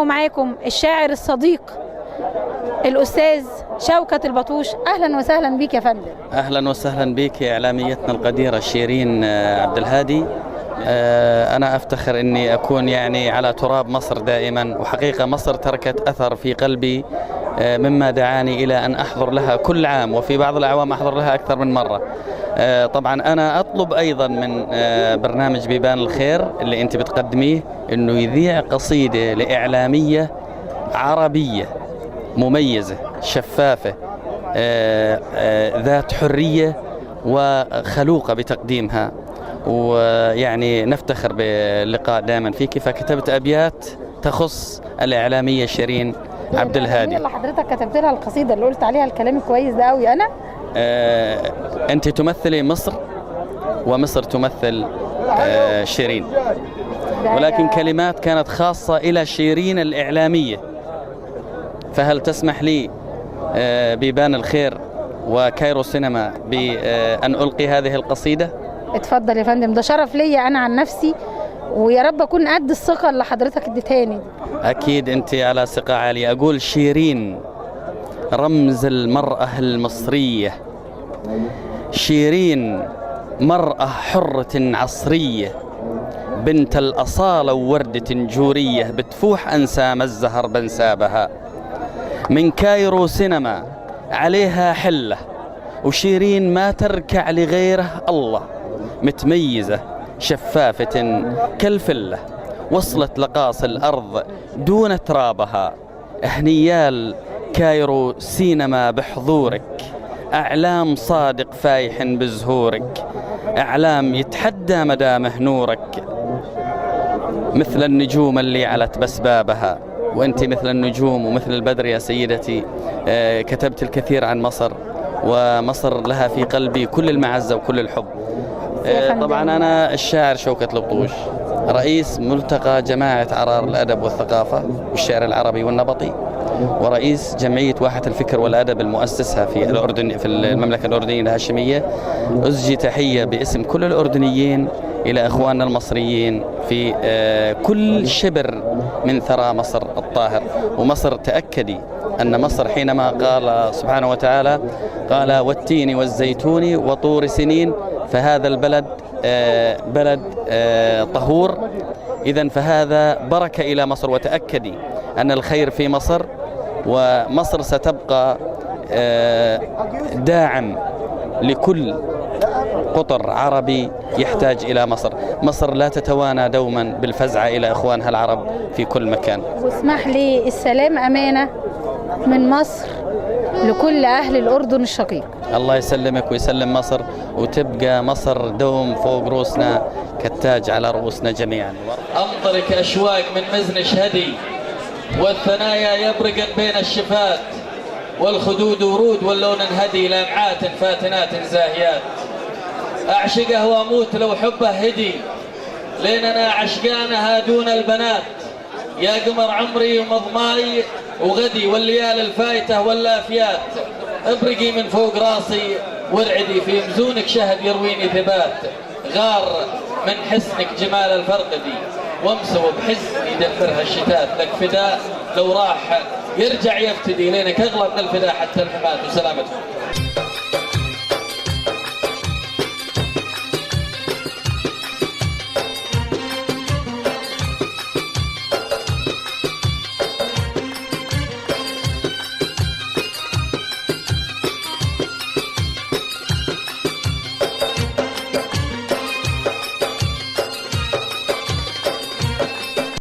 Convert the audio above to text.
ومعاكم الشاعر الصديق الأستاذ شوكت البطوش. أهلا وسهلا بك يا فندم. أهلا وسهلا بك إعلاميتنا القديرة شيرين عبد الهادي. أنا أفتخر أني أكون على تراب مصر دائما، وحقيقة مصر تركت أثر في قلبي مما دعاني إلى أن أحضر لها كل عام، وفي بعض الأعوام أحضر لها أكثر من مرة. طبعا أنا أطلب أيضا من برنامج بيبان الخير اللي أنت بتقدميه أنه يذيع قصيدة لإعلامية عربية مميزة شفافة ذات حرية وخلوقة بتقديمها، نفتخر باللقاء دائما فيك. فكتبت أبيات تخص الإعلامية شيرين عبد الهادي. اللي حضرتك كتبت لها القصيدة اللي قلت عليها الكلام الكويس ده قوي. أنا أنت تمثلي مصر ومصر تمثل شيرين، ولكن كلمات كانت خاصة إلى شيرين الإعلامية. فهل تسمح لي بيبان الخير وكايرو سينما بأن ألقي هذه القصيدة؟ اتفضل يا فندم، ده شرف ليا أنا عن نفسي، ويا رب أكون قد الثقة اللي حضرتك اديتهاني. أكيد أنت على ثقة عالية. أقول شيرين رمز المرأة المصرية، شيرين مرأة حرة عصرية، بنت الأصالة ووردة جورية، بتفوح أنسام الزهر بنسابها. من كايرو سينما عليها حلة، وشيرين ما تركع لغيره الله، متميزة شفافة كالفلة، وصلت لقاص الأرض دون ترابها. هنيال كايرو سينما بحضورك، أعلام صادق فايح بزهورك، أعلام يتحدى مدامه نورك، مثل النجوم اللي علت بسبابها. وأنت مثل النجوم ومثل البدر يا سيدتي. كتبت الكثير عن مصر، ومصر لها في قلبي كل المعزة وكل الحب. طبعا أنا الشاعر شوكت البطوش، رئيس ملتقى جماعة عرار الأدب والثقافة والشعر العربي والنبطي، ورئيس جمعية واحة الفكر والأدب المؤسسها في الأردن في المملكة الأردنية الهاشمية. أزجي تحية باسم كل الأردنيين إلى أخواننا المصريين في كل شبر من ثرى مصر الطاهر. ومصر تأكدي أن مصر حينما قال سبحانه وتعالى قال والتين والزيتون وطور سنين، فهذا البلد بلد طهور. إذن فهذا بركة إلى مصر، وتأكدي أن الخير في مصر، ومصر ستبقى داعم لكل قطر عربي يحتاج إلى مصر. مصر لا تتوانى دوما بالفزع إلى إخوانها العرب في كل مكان. واسمح لي، السلام أمانة من مصر لكل أهل الأردن الشقيق. الله يسلمك ويسلم مصر، وتبقى مصر دوم فوق رؤوسنا كالتاج على رؤوسنا جميعا. أمطرك أشواق من مزنش هدي، والثنايا يبرقن بين الشفات، والخدود ورود واللون هدي، لمعات فاتنات زاهيات. أعشقه وأموت لو حبه هدي، لأننا عشقانها دون البنات. يا قمر عمري ومضماي وغدي، والليال الفايتة واللافيات. ابرقي من فوق راسي وارعدي، في مزونك شهد يرويني ثبات. غار من حسنك جمال الفرقدي، وامسو بحزن يدفرها الشتات. لك فداء لو راح يرجع يفتدي، لينك اغلى من الفداء حتى الممات. وسلامتكم.